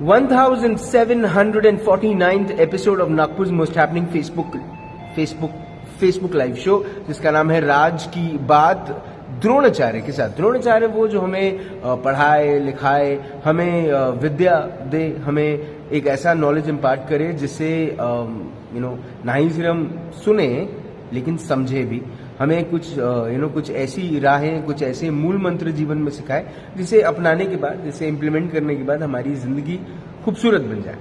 1749th episode of Nagpur most happening Facebook live show, जिसका नाम है राज की बात, द्रोणाचार्य के साथ। द्रोणाचार्य वो जो हमें पढ़ाए लिखाए, हमें विद्या दे, हमें एक ऐसा नॉलेज इम्पार्ट करे जिससे ना ही सिर्फ हम सुने लेकिन समझे भी, हमें कुछ कुछ ऐसी राहें, कुछ ऐसे मूल मंत्र जीवन में सिखाए जिसे अपनाने के बाद, जिसे इम्प्लीमेंट करने के बाद हमारी जिंदगी खूबसूरत बन जाए,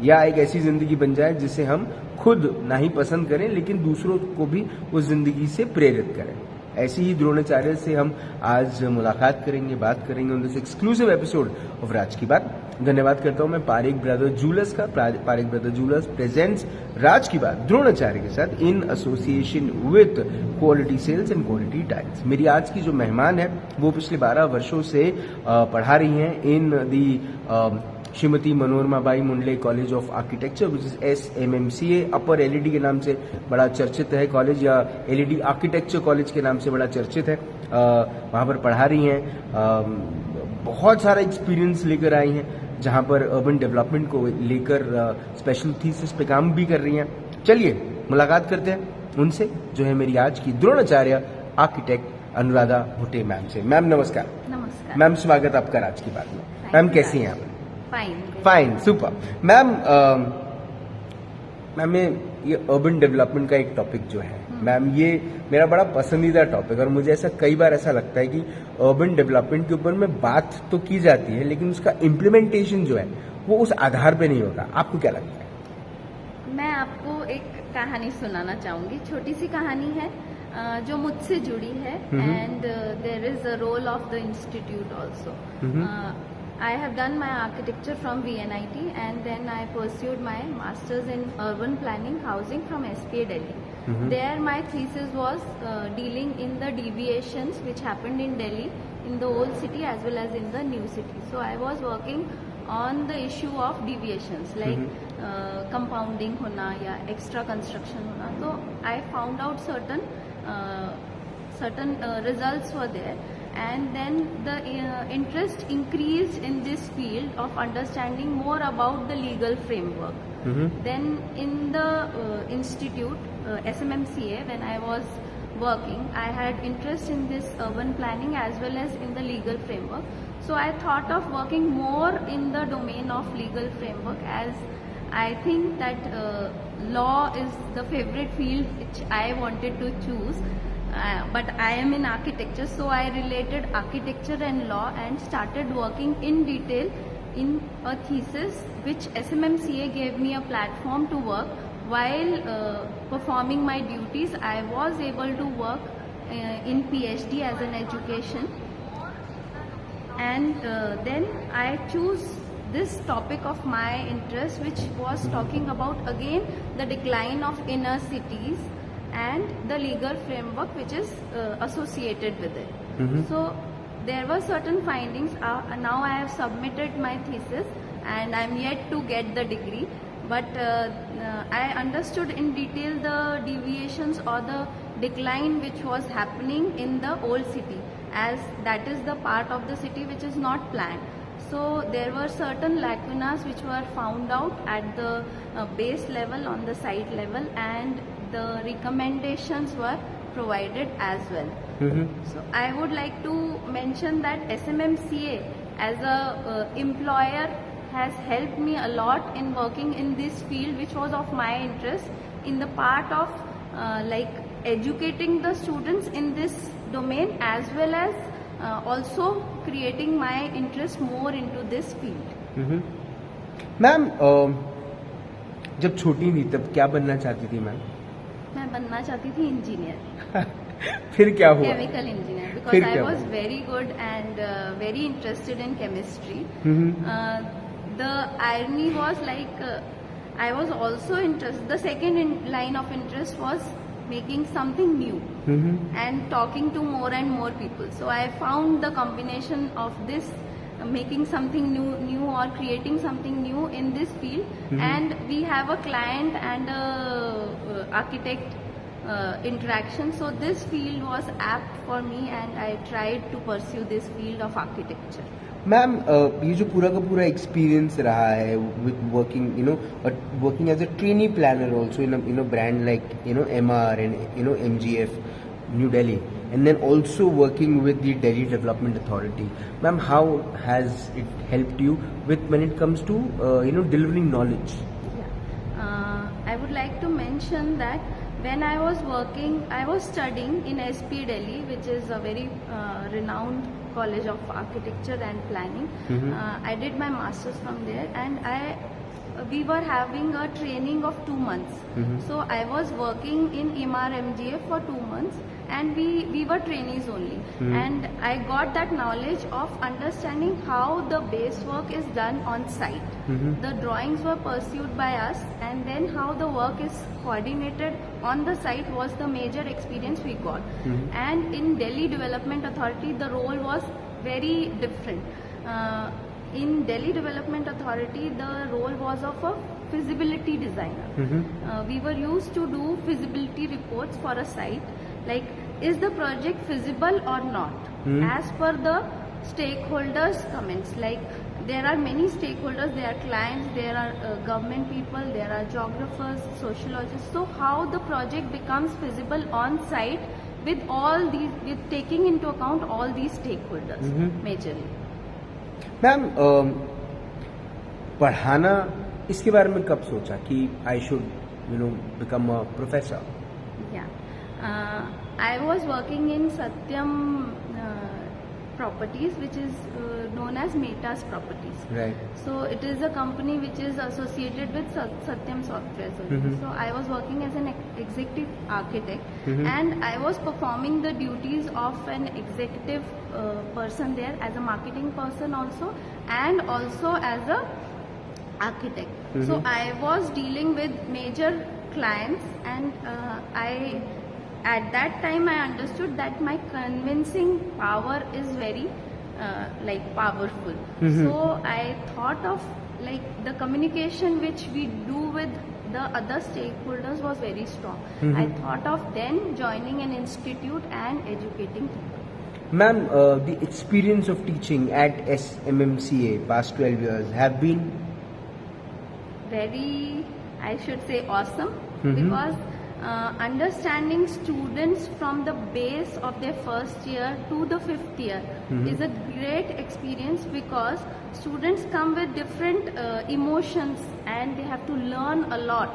या एक ऐसी जिंदगी बन जाए जिसे हम खुद ना ही पसंद करें लेकिन दूसरों को भी उस जिंदगी से प्रेरित करें। ऐसी ही द्रोणाचार्य से हम आज मुलाकात करेंगे, बात करेंगे on this exclusive episode of राज की बात। धन्यवाद करता हूं मैं पारेख ब्रदर जूलर्स का। पारेख ब्रदर जूलर्स प्रेजेंट्स राज की बात द्रोणाचार्य के साथ in association with quality sales and quality tiles. मेरी आज की जो मेहमान है वो पिछले 12 वर्षों से पढ़ा रही हैं in the Shrimati Manorama Bai Mundle college of architecture, which is SMMCA, upper LED के नाम से बड़ा चर्चित है कॉलेज, या LED आर्किटेक्चर कॉलेज के नाम से बड़ा चर्चित है। वहां पर पढ़ा रही हैं, बहुत सारा एक्सपीरियंस लेकर आई हैं, जहां पर अर्बन डेवलपमेंट को लेकर स्पेशल थीसिस पे काम भी कर रही हैं। चलिए मुलाकात करते हैं उनसे, जो है मेरी आज की द्रोणाचार्य आर्किटेक्ट अनुराधा भुट्टे मैम से। मैम नमस्कार। नमस्कार मैम स्वागत आपका राज की बात में। मैम कैसी हैं आप? Fine, super. मैम ये अर्बन डेवलपमेंट का एक टॉपिक जो है मैम, ये मेरा बड़ा पसंदीदा टॉपिक, और मुझे ऐसा कई बार ऐसा लगता है कि अर्बन डेवलपमेंट के ऊपर में बात तो की जाती है लेकिन उसका इम्प्लीमेंटेशन जो है वो उस आधार पे नहीं होता। आपको क्या लगता है? मैं आपको एक कहानी सुनाना चाहूंगी, छोटी सी कहानी है जो मुझसे जुड़ी है, and there is a role of the institute also. I have done my architecture from VNIT, and then I pursued my master's in urban planning housing from SPA Delhi. There my thesis was dealing in the deviations which happened in Delhi, in the old city as well as in the new city. So I was working on the issue of deviations like compounding hona ya extra construction hona. So I found out certain results were there, and then the interest increased in this field of understanding more about the legal framework. Then in the institute SMMCA, when I was working, I had interest in this urban planning as well as in the legal framework. So I thought of working more in the domain of legal framework, as I think that law is the favorite field which I wanted to choose. But I am in architecture, so I related architecture and law and started working in detail in a thesis which SMMCA gave me a platform to work. While performing my duties, I was able to work in PhD as an education, and then I choose this topic of my interest, which was talking about again the decline of inner cities and the legal framework which is associated with it. So there were certain findings. Now I have submitted my thesis and I am yet to get the degree, but I understood in detail the deviations or the decline which was happening in the old city, as that is the part of the city which is not planned. So there were certain lacunas which were found out at the base level, on the site level, and the recommendations were provided as well. So I would like to mention that SMMCA as a employer has helped me a lot in working in this field which was of my interest, in the part of like educating the students in this domain, as well as also creating my interest more into this field. Ma'am जब छोटी थी तब क्या बनना चाहती थी ma'am? मैं बनना चाहती थी इंजीनियर। फिर क्या हुआ? Chemical engineer, because I was very good and very interested in chemistry. The irony was like I was also interested. The second line of interest was making something new and talking to more and more people. So I found the combination of this, making something new or creating something new in this field, and we have a client and a architect interaction. So this field was apt for me, and I tried to pursue this field of architecture. Ma'am ये जो पूरा का पूरा experience रहा है with working working as a trainee planner also in a brand like MR and MGF New Delhi, and then also working with the Delhi Development Authority. Ma'am, how has it helped you with when it comes to delivering knowledge? I would like to mention that when I was working, I was studying in SP Delhi, which is a very renowned college of architecture and planning. I did my masters from there, and we were having a training of 2 months. So I was working in MR MGF for 2 months, and we were trainees only. And I got that knowledge of understanding how the base work is done on site. The drawings were pursued by us, and then how the work is coordinated on the site was the major experience we got. And in Delhi Development Authority, the role was very different. In Delhi Development Authority, the role was of a feasibility designer. We were used to do feasibility reports for a site, like is the project feasible or not, as per the stakeholders' comments. Like there are many stakeholders, there are clients, there are government people, there are geographers, sociologists. So how the project becomes feasible on site with all these, with taking into account all these stakeholders majorly. Ma'am पढ़ाना, इसके बारे में कब सोचा कि I should become a professor? I was working in Satyam Properties, which is known as Metas Properties. Right. So it is a company which is associated with Satyam Software. So I was working as an executive architect, and I was performing the duties of an executive person there, as a marketing person also, and also as a architect. So I was dealing with major clients, and at that time I understood that my convincing power is very powerful. So I thought of the communication which we do with the other stakeholders was very strong. I thought of then joining an institute and educating people. Ma'am, the experience of teaching at SMMCA past 12 years have been very, I should say, awesome, because understanding students from the base of their first year to the 5th year is a great experience, because students come with different emotions and they have to learn a lot.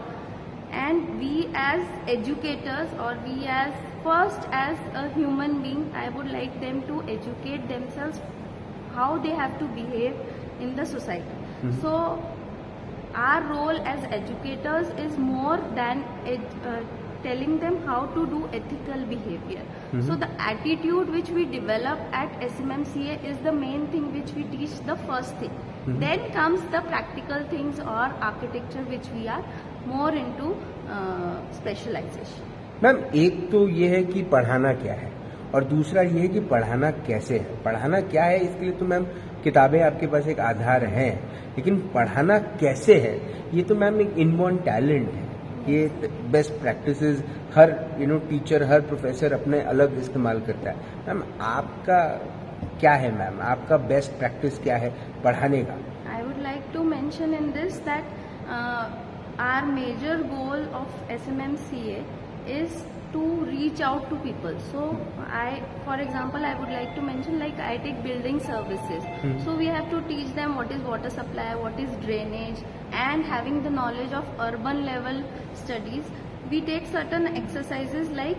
And we as educators, or we as a human being, I would like them to educate themselves how they have to behave in the society. So our role as educators is more than telling them how to do ethical behavior. So the attitude which we develop at SMMCA is the main thing which we teach, the first thing. Then comes the practical things or architecture, which we are more into specialization. Ma'am, एक तो ये है कि पढ़ाना क्या है, और दूसरा ये है कि पढ़ाना कैसे है. पढ़ाना क्या है इसके लिए तो मैम किताबें आपके पास एक आधार है, लेकिन पढ़ाना कैसे है ये तो मैम एक इनबॉर्न टैलेंट है. ये बेस्ट प्रैक्टिसेस हर टीचर, हर प्रोफेसर अपने अलग इस्तेमाल करता है. मैम, आपका क्या है? मैम, आपका बेस्ट प्रैक्टिस क्या है पढ़ाने का? I would like to mention in this that our major goal of SMMCA is to reach out to people. So for example, I would like to mention, like I take building services. So we have to teach them what is water supply, what is drainage, and having the knowledge of urban level studies, we take certain exercises like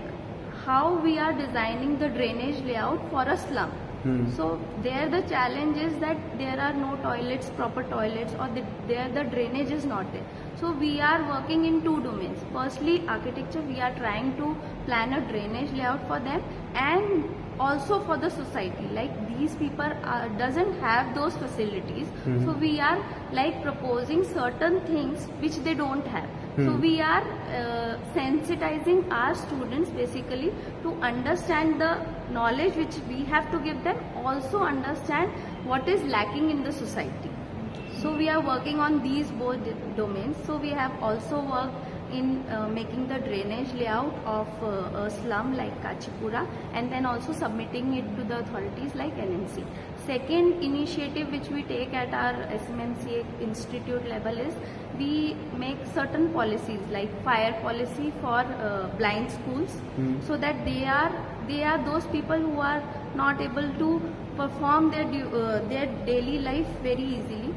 how we are designing the drainage layout for a slum. So there the challenge is that there are no toilets, proper toilets, or there the drainage is not there. So we are working in 2 domains. Firstly, architecture, we are trying to plan a drainage layout for them, and also for the society, like these people doesn't have those facilities. So we are like proposing certain things which they don't have. So we are sensitizing our students basically to understand the knowledge which we have to give them, also understand what is lacking in the society. So we are working on these both domains. So we have also worked in making the drainage layout of a slum like Kachipura, and then also submitting it to the authorities like NMC. Second initiative which we take at our SMMCA institute level is we make certain policies like fire policy for blind schools, so that they are those people who are not able to perform their daily life very easily.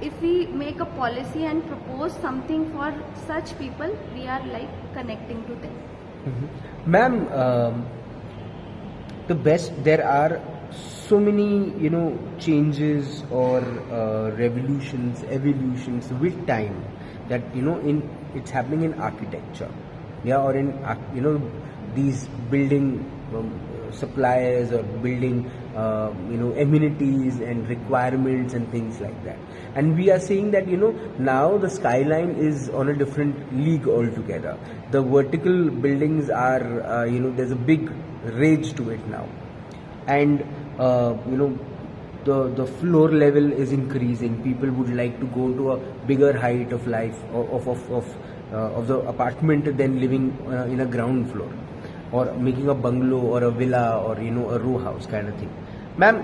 If we make a policy and propose something for such people, we are like connecting to them. Ma'am, there are so many, changes or revolutions, evolutions with time that, it's happening in architecture, or in, these building suppliers or building, amenities and requirements and things like that. And we are saying that, now the skyline is on a different league altogether. The vertical buildings are, there's a big rage to it now. And, the floor level is increasing. People would like to go to a bigger height of life, of the apartment than living in a ground floor, or making a bungalow or a villa or a row house kind of thing. Ma'am,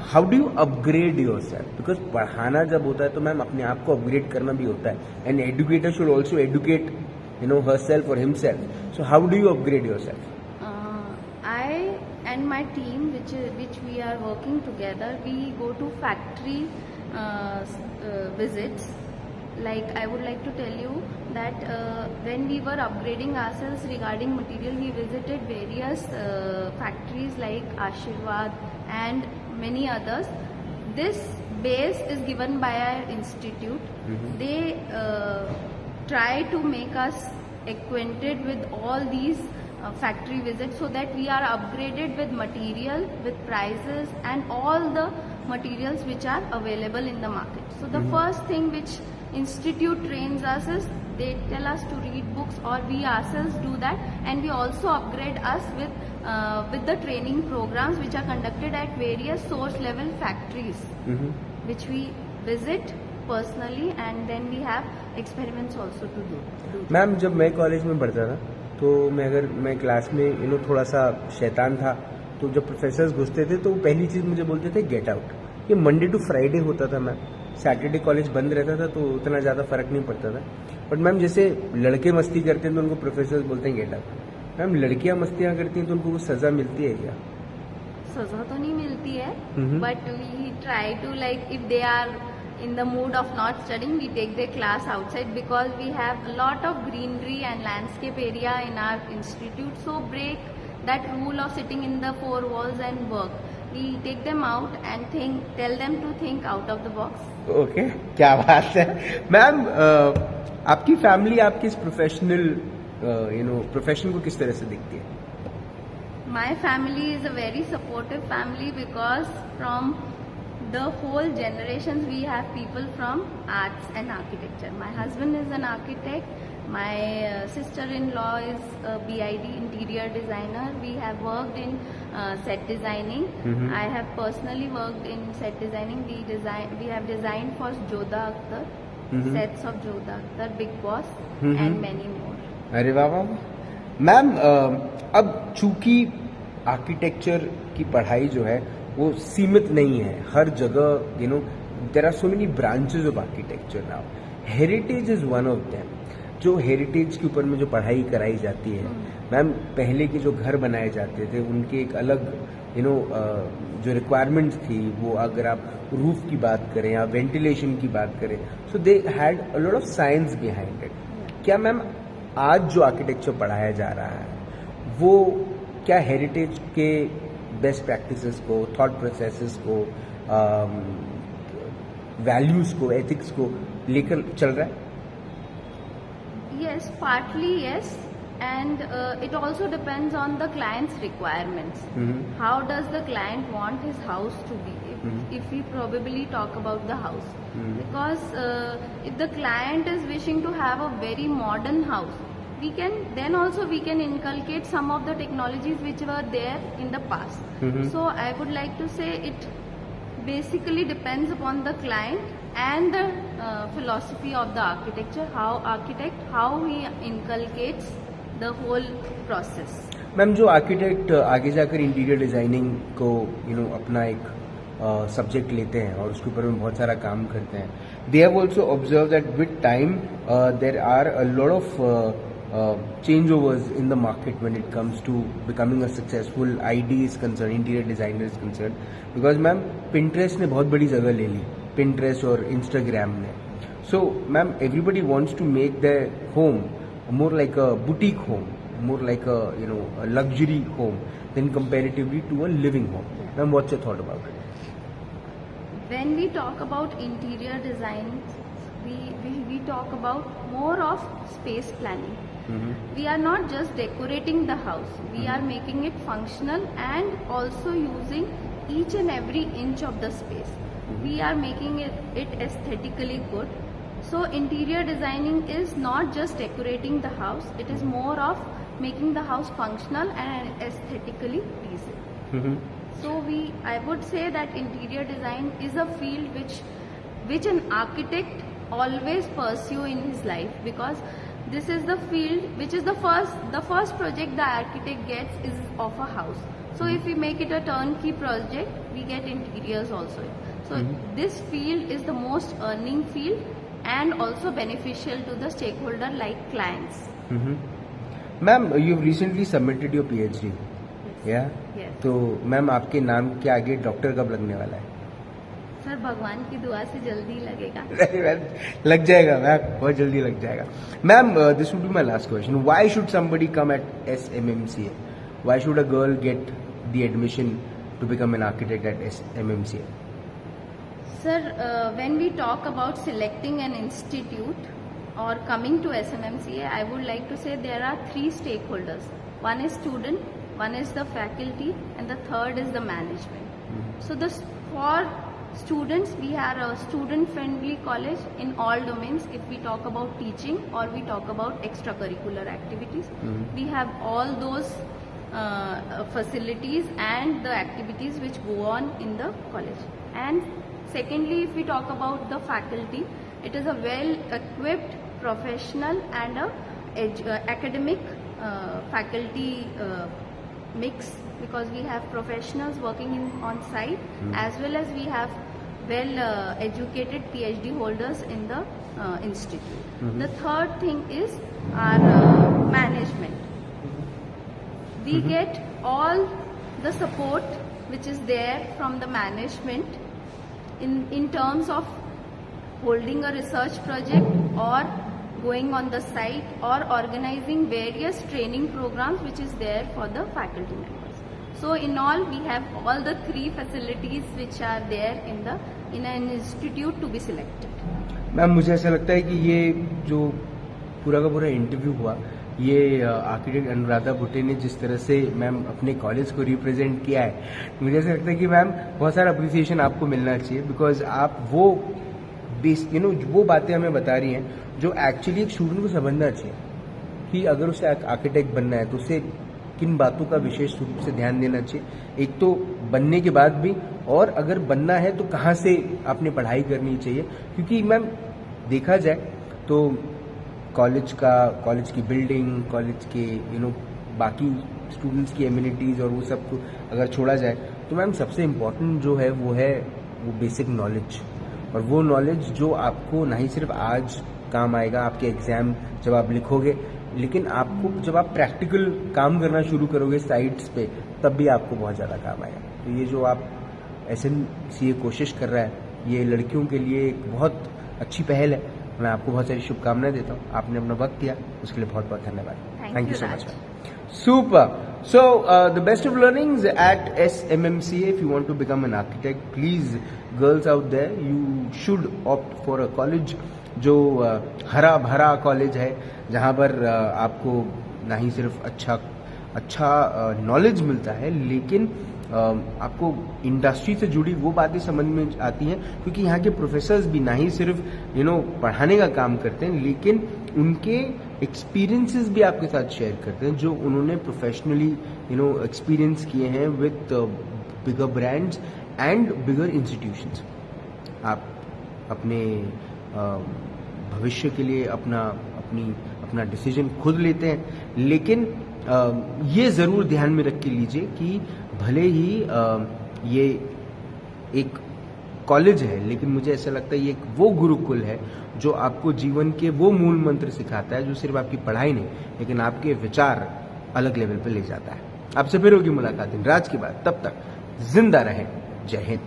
how do you upgrade yourself? Because पढ़ाना जब होता है तो ma'am अपने आप को upgrade करना भी होता है. And educator should also educate, herself or himself. So how do you upgrade yourself? I and my team, which we are working together, we go to factory visits. Like I would like to tell you that when we were upgrading ourselves regarding material, we visited various factories like Ashirwad and many others. This base is given by our institute. They try to make us acquainted with all these factory visits, so that we are upgraded with material, with prices and all the materials which are available in the market. So the first thing which institute trains us is they tell us to read books, or we ourselves do that, and we also upgrade us with the training programs which are conducted at various source level factories, which we visit personally, and then we have experiments also to do. Ma'am, जब मैं college में पढ़ता था तो मैं class में थोड़ा सा शैतान था, तो जब प्रोफेसर्स घुसते थे तो पहली चीज़ मुझे बोलते थे गेट आउट। ये मंडे टू फ्राइडे होता था मैम, सैटरडे कॉलेज बंद रहता था तो उतना ज़्यादा फर्क नहीं पड़ता था। बट मैम जैसे लड़के मस्ती करते हैं तो उनको प्रोफेसर्स बोलते हैं गेट आउट। मैम लड़कियाँ मस्तियाँ करती हैं तो उनको कुछ सज़ा मिलती है क्या? सजा तो नहीं मिलती है, but we try to like if they are in the mood of not studying, we take their class outside, because we have a lot of greenery and landscape area in our institute. So break that rule of sitting in the four walls and work. We take them out and tell them to think out of the box. Okay, क्या बात है ma'am. आपकी family आपके इस profession को किस तरह से देखती है? My family is a very supportive family, because from the whole generations we have people from arts and architecture. My husband is an architect. My sister-in-law is a BID, interior designer. We have worked in set designing. I have personally worked in set designing. We have designed for Jodha Akhtar, sets of Jodha Akhtar, Big Boss, and many more. अरे वाह वाह ma'am, अब चूंकि architecture की पढ़ाई जो है वो सीमित नहीं है, हर जगह there are so many branches of architecture now. Heritage is one of them. जो हेरिटेज के ऊपर में जो पढ़ाई कराई जाती है मैम, पहले के जो घर बनाए जाते थे उनके एक अलग जो रिक्वायरमेंट्स थी, वो अगर आप रूफ की बात करें या वेंटिलेशन की बात करें, so they had a lot of science behind it. क्या मैम आज जो आर्किटेक्चर पढ़ाया जा रहा है वो क्या हेरिटेज के बेस्ट प्रैक्टिसेस को, थॉट प्रोसेसेस को, वैल्यूज को, एथिक्स को लेकर चल रहा है? Yes, partly yes, and it also depends on the client's requirements. How does the client want his house to be? If we probably talk about the house, because if the client is wishing to have a very modern house, we can inculcate some of the technologies which were there in the past. So I would like to say it basically depends upon the client and the philosophy of the architecture, how he inculcates the whole process. Ma'am, जो architect आगे जाकर interior designing को अपना एक subject लेते हैं और उसके ऊपर में बहुत सारा काम करते हैं, they have also observe that with time there are a lot of change overs in the market when it comes to becoming a successful ID is concerned, interior designer is concerned, because ma'am Pinterest ने बहुत बड़ी जगह ले ली, Pinterest और Instagram ने. So ma'am, everybody wants to make their home more like a boutique home, more like a a luxury home than comparatively to a living home. Ma'am, what's your thought about it? When we talk about interior design, we talk about more of space planning. We are not just decorating the house, we are making it functional and also using each and every inch of the space. We are making it aesthetically good. So interior designing is not just decorating the house, it is more of making the house functional and aesthetically pleasing. So I would say that interior design is a field which an architect always pursue in his life, because this is the field which is the first project the architect gets is of a house. So if we make it a turnkey project, we get interiors also. So this field is the most earning field and also beneficial to the stakeholder like clients. Ma'am, you've recently submitted your PhD. Yeah? Yes. तो ma'am, आपके नाम के आगे doctor कब लगने वाला है? Sir, भगवान की दुआ से जल्दी लगेगा. लग जाएगा मैम, बहुत जल्दी लग जाएगा. Ma'am, this would be my last question. Why should somebody come at SMMCA? Why should a girl get the admission to become an architect at SMMCA? Sir, when we talk about selecting an institute or coming to SMMCA, I would like to say there are 3 stakeholders. One is student, one is the faculty, and the third is the management. So for students, we are a student-friendly college in all domains. If we talk about teaching or we talk about extracurricular activities, we have all those facilities and the activities which go on in the college. And secondly, if we talk about the faculty, it is a well-equipped, professional and academic faculty mix, because we have professionals working on site as well as we have well educated PhD holders in the institute. The third thing is our management. We get all the support which is there from the management in terms of holding a research project or going on the site or organizing various training programs which is there for the faculty members. So in all, we have all the 3 facilities which are there in an institute to be selected. Ma'am, मुझे ऐसा लगता है कि ये जो पूरा का पूरा इंटरव्यू हुआ, ये आर्किटेक्ट अनुराधा भुट्टे ने जिस तरह से मैम अपने कॉलेज को रिप्रेजेंट किया है, मुझे ऐसा लगता है कि मैम बहुत सारा अप्रिसिएशन आपको मिलना चाहिए, बिकॉज आप वो वो बातें हमें बता रही हैं जो एक्चुअली एक स्टूडेंट को समझना चाहिए कि अगर उसे आर्किटेक्ट बनना है तो उसे किन बातों का विशेष रूप से ध्यान देना चाहिए, एक तो बनने के बाद भी, और अगर बनना है तो कहाँ से आपने पढ़ाई करनी चाहिए. क्योंकि मैम देखा जाए तो कॉलेज की बिल्डिंग, कॉलेज के बाकी स्टूडेंट्स की एमिनिटीज़ और वो सब को अगर छोड़ा जाए तो मैम सबसे इम्पोर्टेंट जो है वो बेसिक नॉलेज, और वो नॉलेज जो आपको ना ही सिर्फ आज काम आएगा आपके एग्जाम जब आप लिखोगे, लेकिन आपको जब आप प्रैक्टिकल काम करना शुरू करोगे साइट्स पे, तब भी आपको बहुत ज़्यादा काम आएगा. तो ये जो आप SMCA कोशिश कर रहा है, ये लड़कियों के लिए एक बहुत अच्छी पहल है. मैं आपको बहुत सारी शुभकामनाएं देता हूँ. आपने अपना वक्त दिया, उसके लिए बहुत बहुत धन्यवाद. Thank you so Raj. much. Super. So the best of learnings at SMMCA. If you want to become an architect, please, girls out there, you should opt for a college जो हरा भरा कॉलेज है, जहाँ पर आपको ना ही सिर्फ अच्छा नॉलेज मिलता है, लेकिन आपको इंडस्ट्री से जुड़ी वो बातें समझ में आती हैं, क्योंकि यहाँ के प्रोफेसर्स भी ना ही सिर्फ पढ़ाने का काम करते हैं, लेकिन उनके एक्सपीरियंसेस भी आपके साथ शेयर करते हैं जो उन्होंने प्रोफेशनली एक्सपीरियंस किए हैं with bigger brands and bigger institutions. आप अपने भविष्य के लिए अपना डिसीजन खुद लेते हैं, लेकिन ये ज़रूर ध्यान में रख के लीजिए कि भले ही ये एक कॉलेज है, लेकिन मुझे ऐसा लगता है ये एक वो गुरुकुल है जो आपको जीवन के वो मूल मंत्र सिखाता है, जो सिर्फ आपकी पढ़ाई नहीं लेकिन आपके विचार अलग लेवल पे ले जाता है। आपसे फिर होगी मुलाकात दिन राज के बाद, तब तक जिंदा रहें। जय हिंद।